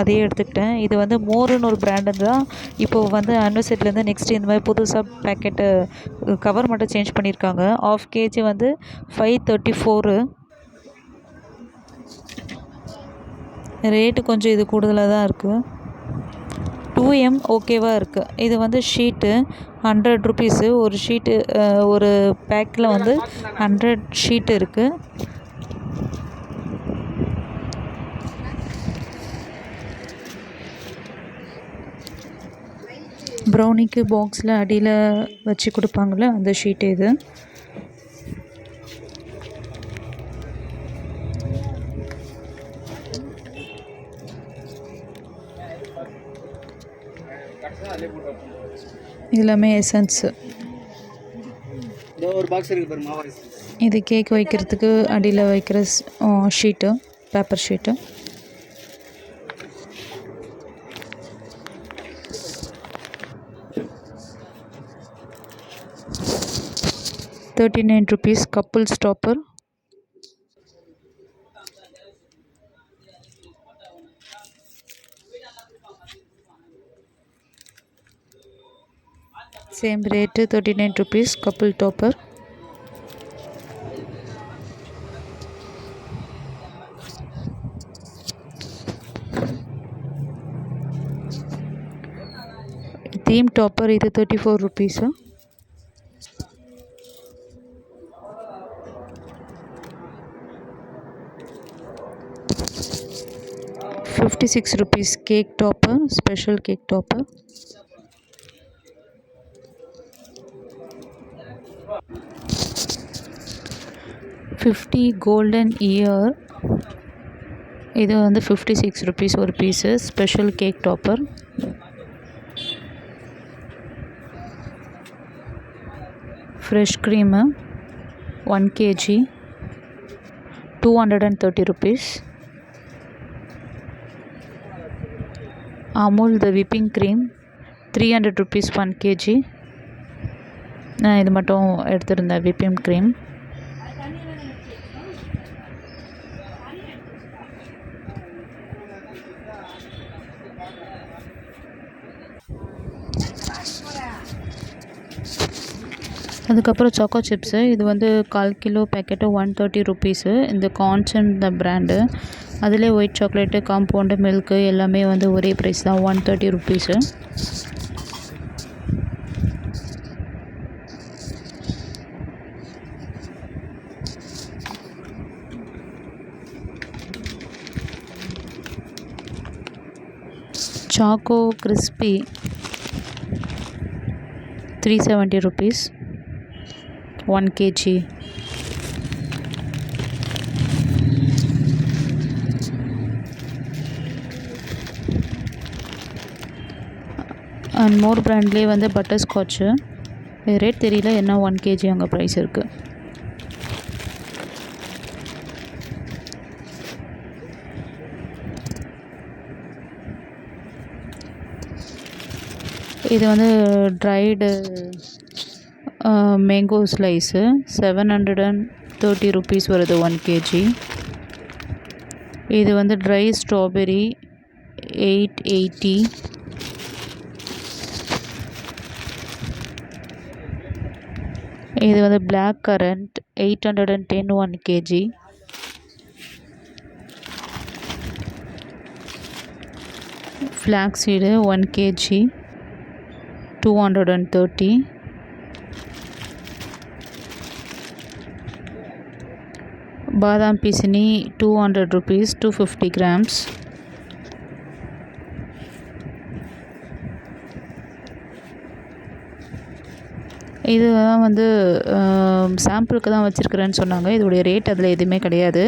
அதையே எடுத்துக்கிட்டேன். இது வந்து மோருன்னு ஒரு பிராண்டு தான். இப்போது வந்து அன்வர்சரிலேருந்து நெக்ஸ்ட்டு இந்த மாதிரி புதுசாக பேக்கெட்டு கவர் மட்டும் சேஞ்ச் பண்ணியிருக்காங்க. 1/2 kg வந்து 534. ரேட்டு கொஞ்சம் இது கூடுதலாக தான் இருக்குது. 2M ஓகேவாக இருக்குது. இது வந்து ஷீட்டு 100 ருபீஸு. ஒரு ஷீட்டு ஒரு பேக்கில் வந்து 100 ஷீட் இருக்குது. ப்ரௌனிக்கு பாக்ஸில் அடியில் வச்சு கொடுப்பாங்கள்ல, அந்த ஷீட்டு இது. எல்லாமே எசன்ஸு. இது கேக் வைக்கிறதுக்கு அடியில் வைக்கிற sheet, paper sheet. 39 rupees couple stopper. Same rate, 39 rupees couple topper. Theme topper இது 34 rupees. 56 rupees cake topper, special cake topper. $50 golden ear, இது வந்து 56 rupees ஒரு piece, special cake topper. Fresh cream 1 kg 230 rupees. Amul the whipping cream 300 rupees 1 kg. நான் இது மட்டும் எடுத்திருந்தேன் whipping cream. அதுக்கப்புறம் choco chips, இது வந்து 1/4 கிலோ பேக்கெட்டு 130 rupees. இந்த கான்சன்ட் த பிராண்டு, அதிலே ஒயிட் சாக்லேட்டு, காம்பவுண்டு, மில்க்கு எல்லாமே வந்து ஒரே ப்ரைஸ் தான், 130 rupees. Choco crispy 370 rupees 1 kg. And more பிராண்ட்லேயே வந்து பட்டர் ஸ்காட்சு, ரேட் தெரியல என்ன 1 kg அங்கே ப்ரைஸ் இருக்குது. இது வந்து ட்ரைடு மேங்கோ ஸ்லைஸு 730 rupees வருது 1 kg. இது வந்து ட்ரை ஸ்ட்ராபெரி 880. இது வந்து black currant 810 1 kg. Flax seed 1 kg 230. பாதாம் பிசினி 200 rupees 250 grams. இதுதான் வந்து சாம்பிளுக்கு தான் வச்சுருக்கிறேன்னு சொன்னாங்க. இதோடைய ரேட் அதில் எதுவுமே கிடையாது.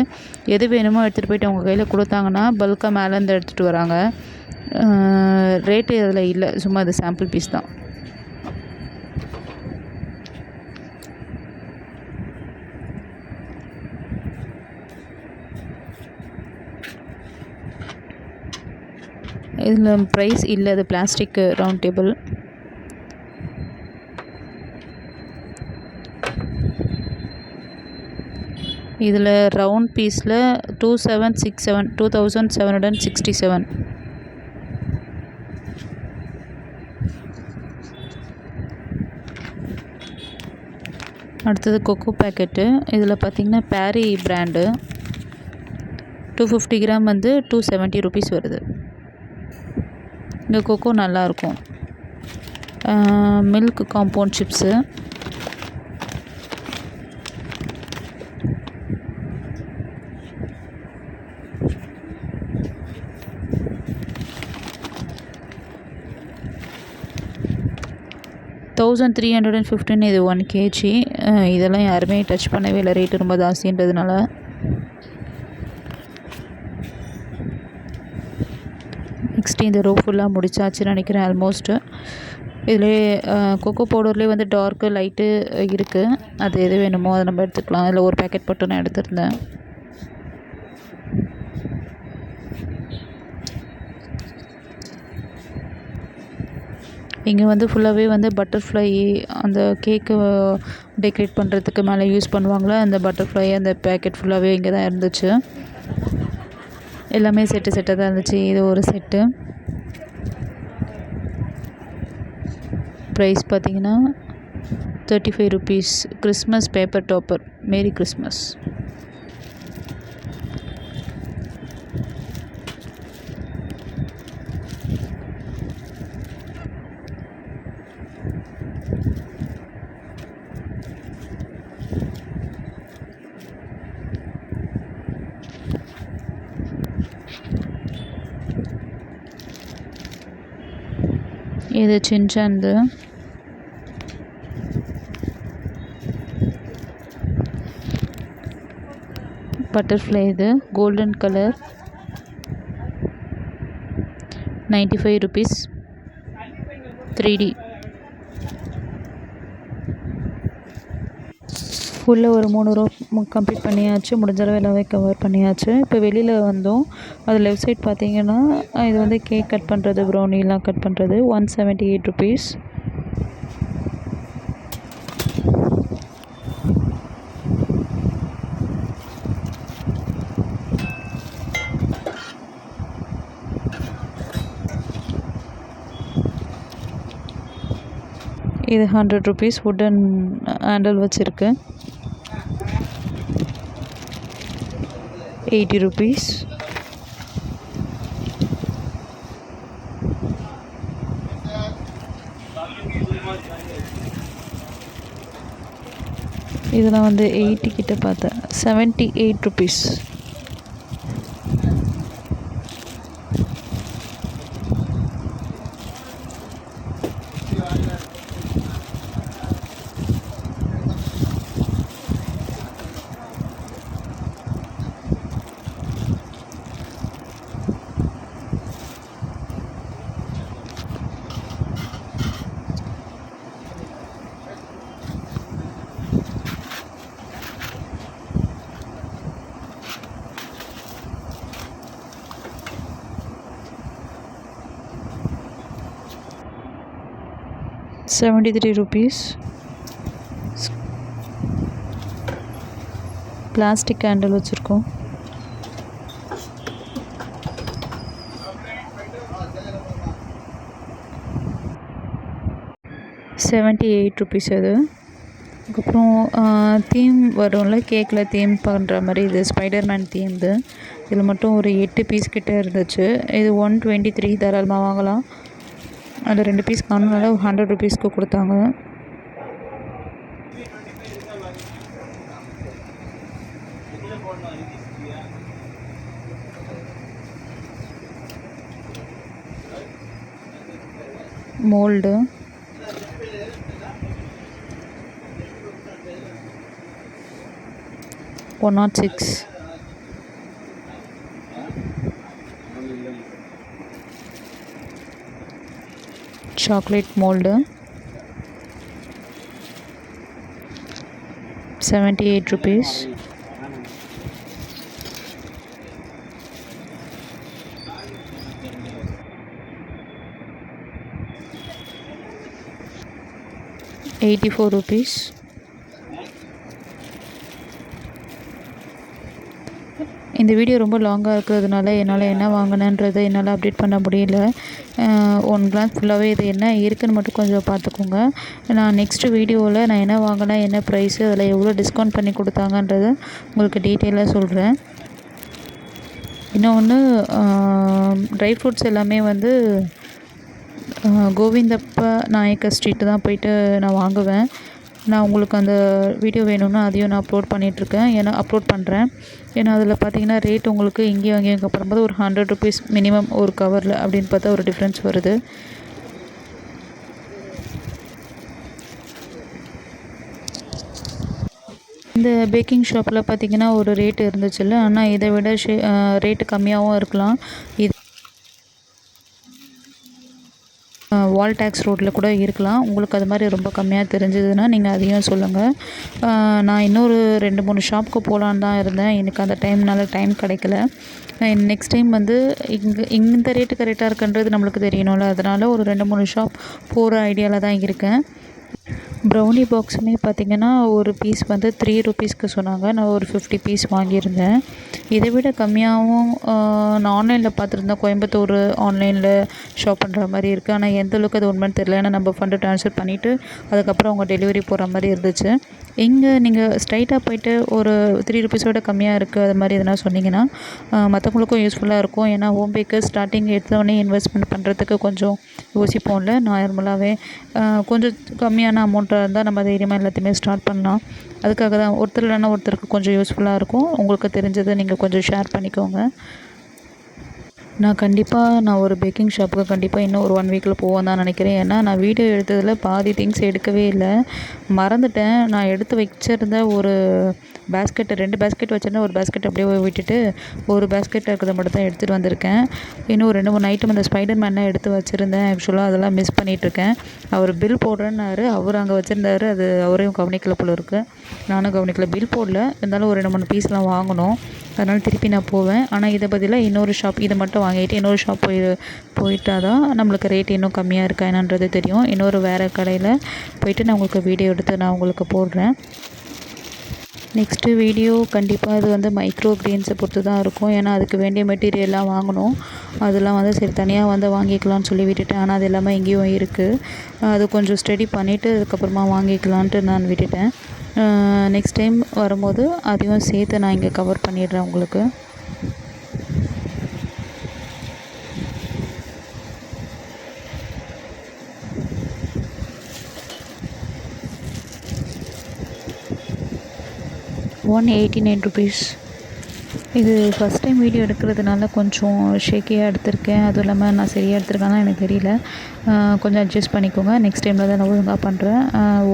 எது வேணுமோ எடுத்துகிட்டு போயிட்டு அவங்க கையில் கொடுத்தாங்கன்னா பல்காக மேலேருந்து எடுத்துகிட்டு வராங்க. ரேட்டு அதில் இல்லை, சும்மா அது சாம்பிள் பீஸ் தான். இதில் ப்ரைஸ் இல்லை, அது பிளாஸ்டிக் ரவுண்ட் டேபிள். இதில் ரவுண்ட் பீஸில் 2767. அடுத்தது கொக்கோ பேக்கெட்டு. இதில் பார்த்திங்கன்னா பேரி பிராண்டு 250 gram வந்து 270 rupees வருது. இந்த கொக்கோ நல்லாயிருக்கும். Milk compound chips $1315. இது 1 kg. இதெல்லாம் யாருமே டச் பண்ணவே இல்லை, ரேட்டு ரொம்ப ஜாஸ்தின்றதுனால. நெக்ஸ்ட் இந்த ரோ ஃபுல்லாக முடிச்சாச்சுன்னு நினைக்கிறேன் ஆல்மோஸ்ட்டு. இதிலே கொக்கோ பவுடர்லேயே வந்து டார்க்கு லைட்டு இருக்குது. அது எது வேணுமோ அதை நம்ம எடுத்துக்கலாம். அதில் ஒரு பேக்கெட் மட்டும் நான் எடுத்துருந்தேன். இங்கே வந்து ஃபுல்லாகவே வந்து பட்டர்ஃப்ளை அந்த கேக்கு டெக்கரேட் பண்ணுறதுக்கு மேலே யூஸ் பண்ணுவாங்களே அந்த பட்டர்ஃப்ளை அந்த பேக்கெட் ஃபுல்லாகவே இங்கே தான் இருந்துச்சு. எல்லாமே செட்டாக தான் இருந்துச்சு. இது ஒரு செட்டு. ப்ரைஸ் பார்த்தீங்கன்னா 35 rupees. Christmas paper topper. Merry Christmas. இது சின்சான்து. பட்டர்ஃப்ளை இது கோல்டன் கலர் 95 rupees. 3D ஃபுல்லாக ஒரு 3 ரோ கம்ப்ளீட் பண்ணியாச்சு. முடிஞ்ச அளவு எல்லாமே கவர் பண்ணியாச்சு. இப்போ வெளியில் வந்தோம். அது லெஃப்ட் சைட் பார்த்தீங்கன்னா இது வந்து கேக் கட் பண்ணுறது, ப்ரௌனிலாம் கட் பண்ணுறது 178 rupees. இது 100 rupees. வுட்டன் ஹேண்டில் வச்சுருக்கு. 80 rupees. இதெல்லாம் வந்து 80 கிட்ட பார்த்தேன். 78 rupees. ₹73. பிளாஸ்டிக் கேண்டில் வச்சுருக்கோம். ₹78 அது. அதுக்கப்புறம் தீம் வரும்ல, கேக்கில் தீம் பண்ணுற மாதிரி இது ஸ்பைடர்மேன் தீம்து. இதில் மட்டும் ஒரு 8 பீஸ் கிட்டே இருந்துச்சு. இது 123 தாராளமாக வாங்கலாம். அதில் 2 பீஸ் காணுனால 100 rupeesக்கு கொடுத்தாங்க. மோல்டு $106. Chocolate mould ₹78. ₹84. இந்த வீடியோ ரொம்ப லாங்காக இருக்கிறதுனால என்னால் என்ன வாங்கினேன்றதை என்னால் அப்டேட் பண்ண முடியல. ஒன் கிளாஸ் ஃபுல்லாகவே இது என்ன இருக்குதுன்னு மட்டும் கொஞ்சம் பார்த்துக்கோங்க. நான் நெக்ஸ்ட்டு வீடியோவில் நான் என்ன வாங்கினேன், என்ன ப்ரைஸு, அதில் எவ்வளோ டிஸ்கவுண்ட் பண்ணி கொடுத்தாங்கன்றதை உங்களுக்கு டீட்டெயிலாக சொல்கிறேன். இன்னொன்று ட்ரை ஃப்ரூட்ஸ் எல்லாமே வந்து கோவிந்தப்பா நாயக்கர் ஸ்ட்ரீட்டு தான் போயிட்டு நான் வாங்குவேன். நான் உங்களுக்கு அந்த வீடியோ வேணும்னா அதையும் நான் அப்லோட் பண்ணுறேன். ஏன்னா அதில் பார்த்தீங்கன்னா ரேட் உங்களுக்கு இங்கேயும் அங்கேயும் கம்பேர் ஒரு ₹100 மினிமம் ஒரு கவரில் அப்படின்னு பார்த்தா ஒரு டிஃப்ரென்ஸ் வருது. இந்த பேக்கிங் ஷாப்பில் பார்த்தீங்கன்னா ஒரு ரேட் இருந்துச்சுல்ல, ஆனால் இதை விட ரேட்டு கம்மியாகவும் இருக்கலாம். வால் டேக்ஸ் ரோட்டில் கூட இருக்கலாம். உங்களுக்கு அது மாதிரி ரொம்ப கம்மியாக தெரிஞ்சதுன்னா நீங்கள் அதையும் சொல்லுங்கள். நான் இன்னொரு 2-3 ஷாப்புக்கு போகலான்னு தான் இருந்தேன். எனக்கு அந்த டைம் கிடைக்கல. நெக்ஸ்ட் டைம் வந்து இந்த ரேட்டு கரெக்டாக இருக்குன்றது நம்மளுக்கு தெரியணும்ல. அதனால் ஒரு 2-3 ஷாப் போகிற ஐடியாவில் தான் இருக்கேன். ப்ரௌனி பாக்ஸுமே பார்த்திங்கன்னா ஒரு பீஸ் வந்து 3 ரூபீஸ்க்கு சொன்னாங்க. நான் ஒரு 50 பீஸ் வாங்கியிருந்தேன். இதை விட கம்மியாகவும் நான் ஆன்லைனில் பார்த்துருந்தேன். கோயம்புத்தூர் ஆன்லைனில் ஷாப் பண்ணுற மாதிரி இருக்குது. ஆனால் எந்த அளவுக்கு அது உண்மைன்னு தெரியல. ஏன்னா நம்ம ஃபண்டு ட்ரான்ஸ்ஃபர் பண்ணிவிட்டு அதுக்கப்புறம் அவங்க டெலிவரி போகிற மாதிரி இருந்துச்சு. இங்கே நீங்கள் ஸ்ட்ரைட்டாக போய்ட்டு ஒரு 3 ரூபீஸோட கம்மியாக இருக்குது அது மாதிரி எதனா சொன்னிங்கன்னா மற்றவங்களுக்கும் யூஸ்ஃபுல்லாக இருக்கும். ஏன்னா ஹோம் பேக்கர் ஸ்டார்டிங் எடுத்தோடனே இன்வெஸ்ட்மெண்ட் பண்ணுறதுக்கு கொஞ்சம் யோசிப்போம்ல. நார்மலாகவே கொஞ்சம் கம்மியான அமௌண்ட்டாக இருந்தால் நம்ம தைரியமாக எல்லாத்தையுமே ஸ்டார்ட் பண்ணலாம். அதுக்காக தான் ஒருத்தர் இல்லைன்னா ஒருத்தருக்கு கொஞ்சம் யூஸ்ஃபுல்லாக இருக்கும். உங்களுக்கு தெரிஞ்சதை நீங்கள் கொஞ்சம் ஷேர் பண்ணிக்கோங்க. நான் ஒரு பேக்கிங் ஷாப்புக்கு கண்டிப்பாக இன்னும் ஒரு 1 வீக்கில் போவேன் தான் நினைக்கிறேன். ஏன்னா நான் வீடியோ எடுத்ததில் பாதி திங்ஸ் எடுக்கவே இல்லை, மறந்துட்டேன். நான் எடுத்து வச்சுருந்த ஒரு பேஸ்கெட் 2 பேஸ்கெட் வச்சுருந்தேன். ஒரு பேஸ்கெட் அப்படியே விட்டுட்டு ஒரு பேஸ்கெட் இருக்கிறத மட்டும் தான் எடுத்துகிட்டு வந்திருக்கேன். இன்னும் 2-3 ஐட்டம் அந்த ஸ்பைடர் மேன்லாம் எடுத்து வச்சுருந்தேன். ஆக்சுவலாக அதெல்லாம் மிஸ் பண்ணிகிட்ருக்கேன். அவர் பில் போடுறேன்னாரு. அவர் அங்கே வச்சுருந்தாரு. அது அவரையும் கவனிக்கல போல இருக்குது. நானும் கவனிக்கல. பில் போடல, இருந்தாலும் ஒரு 2-3 பீஸ்லாம் வாங்கணும். அதனால் திருப்பி நான் போவேன். ஆனால் இதை பதிலாக இன்னொரு ஷாப் இதை மட்டும் வாங்கிட்டு இன்னொரு ஷாப் போயிட்டா தான் நம்மளுக்கு ரேட் இன்னும் கம்மியாக இருக்கா என்னன்றது தெரியும். இன்னொரு வேறு கடையில் போயிட்டு நான் உங்களுக்கு வீடியோ எடுத்து நான் உங்களுக்கு போடுறேன். நெக்ஸ்ட்டு வீடியோ கண்டிப்பாக இது வந்து மைக்ரோ கிரெயின்ஸை பொறுத்து தான் இருக்கும். ஏன்னா அதுக்கு வேண்டிய மெட்டீரியல்லாம் வாங்கணும். அதெல்லாம் வந்து சரி தனியாக வந்து வாங்கிக்கலாம்னு சொல்லி விட்டுட்டேன். ஆனால் அது எல்லாமே எங்கேயும் இருக்குது. அது கொஞ்சம் ஸ்டடி பண்ணிவிட்டு அதுக்கப்புறமா வாங்கிக்கலான்ட்டு நான் விட்டுட்டேன். நெக்ஸ்ட் டைம் வரும்போது அதையும் சேர்த்து நான் இங்கே கவர் பண்ணிடுறேன் உங்களுக்கு. ₹189. இது ஃபஸ்ட் டைம் வீடியோ எடுக்கிறதுனால கொஞ்சம் ஷேக்கியாக எடுத்திருக்கேன். அதுவும் இல்லாமல் நான் சரியாக எடுத்திருக்கேன்னா எனக்கு தெரியல. கொஞ்சம் அட்ஜஸ்ட் பண்ணிக்கோங்க. நெக்ஸ்ட் டைமில் தான் நான் ஒழுங்காக பண்ணுறேன்.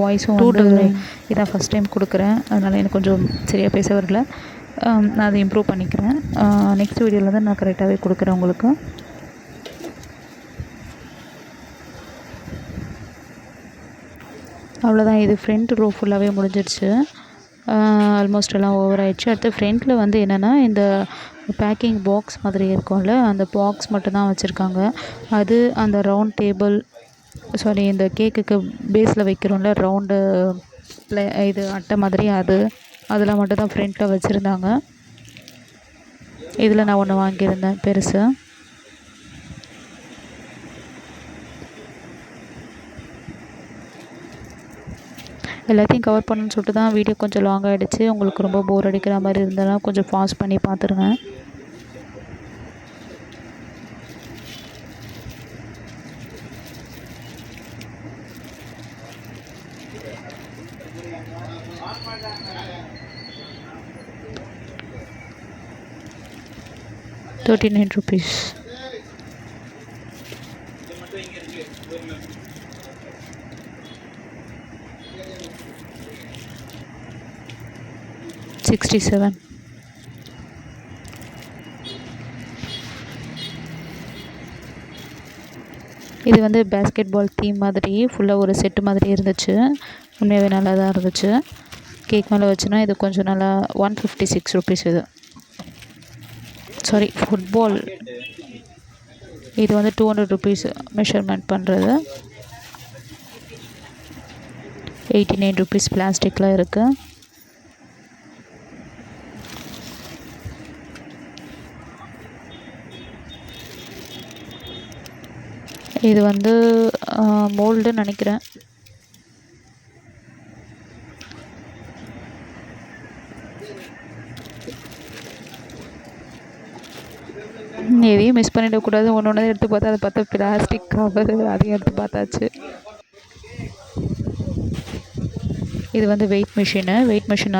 வாய்ஸும் வந்து இதான் ஃபஸ்ட் டைம் கொடுக்குறேன். அதனால் எனக்கு கொஞ்சம் சரியாக பேச வரல. நான் அதை இம்ப்ரூவ் பண்ணிக்கிறேன். நெக்ஸ்ட் வீடியோவில் தான் நான் கரெக்டாகவே கொடுக்குறேன் உங்களுக்கு. அவ்வளோதான். இது ஃப்ரண்ட் ரோ ஃபுல்லாகவே முடிஞ்சிடுச்சு. ஆல்மோஸ்ட் எல்லாம் ஓவர் ஆயிடுச்சு. அடுத்து ஃப்ரண்ட்டில் வந்து என்னென்னா இந்த பேக்கிங் பாக்ஸ் மாதிரி இருக்கும்ல, அந்த பாக்ஸ் மட்டும்தான் வச்சுருக்காங்க. அது அந்த ரவுண்ட் டேபிள் இந்த கேக்குக்கு பேஸில் வைக்கிறோம்ல ரவுண்டு இது அட்டை மாதிரி அதெல்லாம் மட்டும் தான் ஃப்ரண்ட்டில் வச்சுருந்தாங்க. இதில் நான் ஒன்று வாங்கியிருந்தேன் பெருசு. எல்லாத்தையும் கவர் பண்ணணும்னு சொல்லிட்டு தான் வீடியோ கொஞ்சம் லாங் ஆகிடுச்சு. உங்களுக்கு ரொம்ப போர் அடிக்கிற மாதிரி இருந்ததுன்னா கொஞ்சம் ஃபாஸ்ட் பண்ணி பார்த்துருங்க. ₹39. $67. இது வந்து பேஸ்கெட் பால் தீம் மாதிரி ஃபுல்லாக ஒரு செட்டு மாதிரி இருந்துச்சு. உண்மையாகவே நல்லா தான் இருந்துச்சு. கேக் மேலே வச்சுன்னா இது கொஞ்சம் நல்லா ₹156. இது ஃபுட்பால் இது வந்து ₹200 மெஷர்மெண்ட் பண்ணுறது. ₹89 பிளாஸ்டிக்கில் இருக்குது. இது வந்து மோல்டுன்னு நினைக்கிறேன். எதையும் மிஸ் பண்ணிடக்கூடாது. ஒன்று எடுத்து பார்த்தா அதை பார்த்தா பிளாஸ்டிக் கவர், அதையும் எடுத்து பார்த்தாச்சு. இது வந்து வெயிட் மிஷின்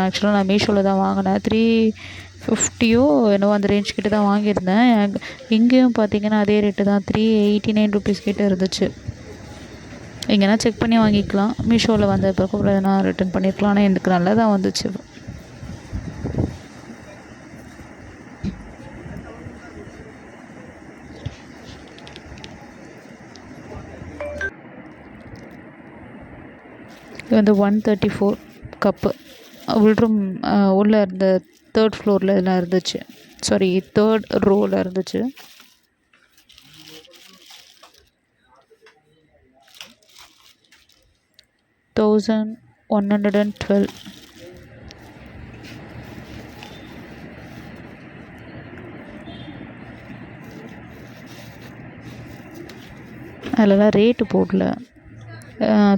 ஆக்சுவலாக நான் மீஷோவில் தான் வாங்கினேன். 350 என்னவோ அந்த ரேஞ்ச் கிட்ட தான் வாங்கியிருந்தேன். இங்கேயும் பார்த்தீங்கன்னா அதே ரேட்டு தான், ₹389 கிட்ட இருந்துச்சு. எங்கன்னா செக் பண்ணி வாங்கிக்கலாம். மீஷோவில் வந்த பிறகு நான் ரிட்டர்ன் பண்ணியிருக்கலாம். ஆனால் எனக்கு நல்லா தான் வந்துச்சு. இது வந்து 134 கப்பு. உள்ரூம் உள்ளே இருந்த 3rd ஃப்ளோரில் இதெல்லாம் இருந்துச்சு. சாரி 3rd ரோவில் இருந்துச்சு. $1,112. அதிலலாம் ரேட்டு போடல.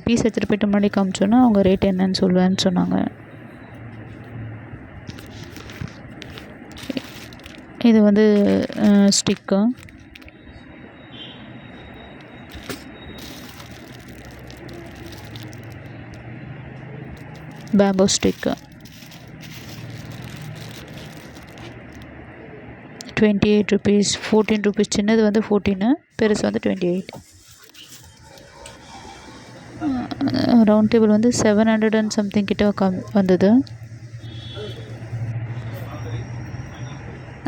பீஸ் எடுத்துகிட்டு போய்ட்டு முன்னாடி காமிச்சோன்னா அவங்க ரேட் என்னன்னு சொல்லுவேன்னு சொன்னாங்க. இது வந்து ஸ்டிக்கு. பேம்போ stick 28 rupees. 14 rupees. சின்னது வந்து 14, பெருசு வந்து 28. ரவுண்ட் டேபிள் வந்து 700 and something கிட்ட வந்தது.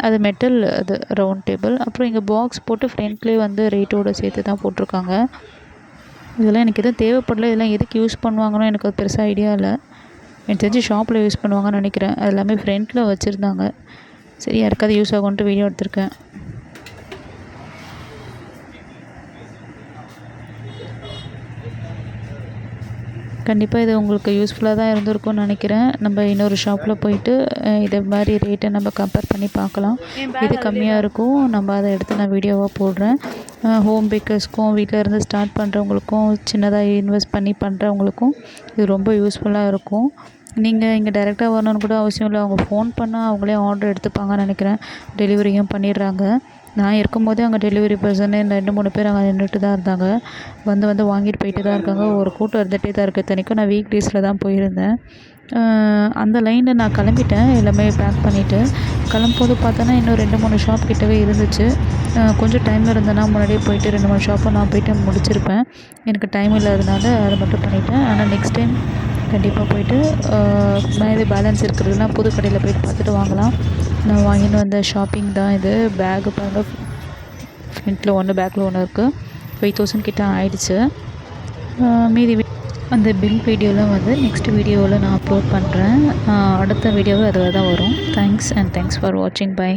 அது மெட்டல், அது ரவுண்ட் டேபிள். அப்புறம் இங்கே பாக்ஸ் போட்டு ஃப்ரண்ட்லேயே வந்து ரேட்டோடு சேர்த்து தான் போட்டிருக்காங்க. இதெல்லாம் எனக்கு எதுவும் தேவைப்படல. இதெல்லாம் எதுக்கு யூஸ் பண்ணுவாங்கன்னு எனக்கு அது பெருசாக ஐடியா இல்லை. எனக்கு தெரிஞ்சு ஷாப்பில் யூஸ் பண்ணுவாங்கன்னு நினைக்கிறேன். அது எல்லாமே ஃப்ரண்ட்டில் வச்சுருந்தாங்க. சரி, யாருக்காவது யூஸ் ஆகும்ன்ட்டு வீடியோ எடுத்திருக்கேன். கண்டிப்பாக இது உங்களுக்கு யூஸ்ஃபுல்லாக தான் இருந்திருக்கும்னு நினைக்கிறேன். நம்ம இன்னொரு ஷாப்பில் போயிட்டு இதை மாதிரி ரேட்டை நம்ம கம்பேர் பண்ணி பார்க்கலாம். இது கம்மியாக இருக்கும். நம்ம அதை எடுத்து நான் வீடியோவாக போடுறேன். ஹோம் பேக்கர்ஸ்க்கும், வீட்டில் இருந்து ஸ்டார்ட் பண்ணுறவங்களுக்கும், சின்னதாக இன்வெஸ்ட் பண்ணி பண்ணுறவங்களுக்கும் இது ரொம்ப யூஸ்ஃபுல்லாக இருக்கும். நீங்கள் இங்கே டைரெக்டாக வரணும்னு கூட அவசியம் இல்லை. அவங்க ஃபோன் பண்ணால் அவங்களே ஆர்டர் எடுத்துப்பாங்கன்னு நினைக்கிறேன். டெலிவரியும் பண்ணிடுறாங்க. நான் இருக்கும்போதே அங்கே டெலிவரி பர்சன் 2-3 பேர் அங்கே நின்றுட்டு தான் இருந்தாங்க. வந்து வாங்கிட்டு போயிட்டு தான் இருக்காங்க. ஒரு கூட்டம் இருந்துகிட்டே தான் இருக்குது. இத்தனைக்கும் நான் வீக் டேஸில் தான் போயிருந்தேன். அந்த லைனில் நான் கிளம்பிட்டேன். எல்லாமே பேக் பண்ணிவிட்டு கிளம்பும்போது பார்த்தோன்னா இன்னும் 2-3 ஷாப் கிட்டவே இருந்துச்சு. கொஞ்சம் டைம் இருந்தேன்னா முன்னாடியே போயிட்டு 2-3 ஷாப்பை நான் போயிட்டு முடிச்சிருப்பேன். எனக்கு டைம் இல்லாததுனால அதை மட்டும் பண்ணிவிட்டேன். ஆனால் நெக்ஸ்ட் டைம் கண்டிப்பாக போயிட்டு இது பேலன்ஸ் இருக்கிறதுலாம் புது கடையில் போயிட்டு பார்த்துட்டு வாங்கலாம். நான் வாங்கிட்டு வந்த ஷாப்பிங் தான் இது. பேக்கு பாருங்கள், ஃப்ரண்ட்டில் ஒன்று பேக்கில் ஒன்று இருக்குது. 5,000 கிட்ட ஆயிடுச்சு. மீதி அந்த பில் வீடியோலாம் வந்து நெக்ஸ்ட் வீடியோவில் நான் அப்லோட் பண்ணுறேன். அடுத்த வீடியோவில் அதில் தான் வரும். தேங்க்ஸ் ஃபார் வாட்சிங். பை.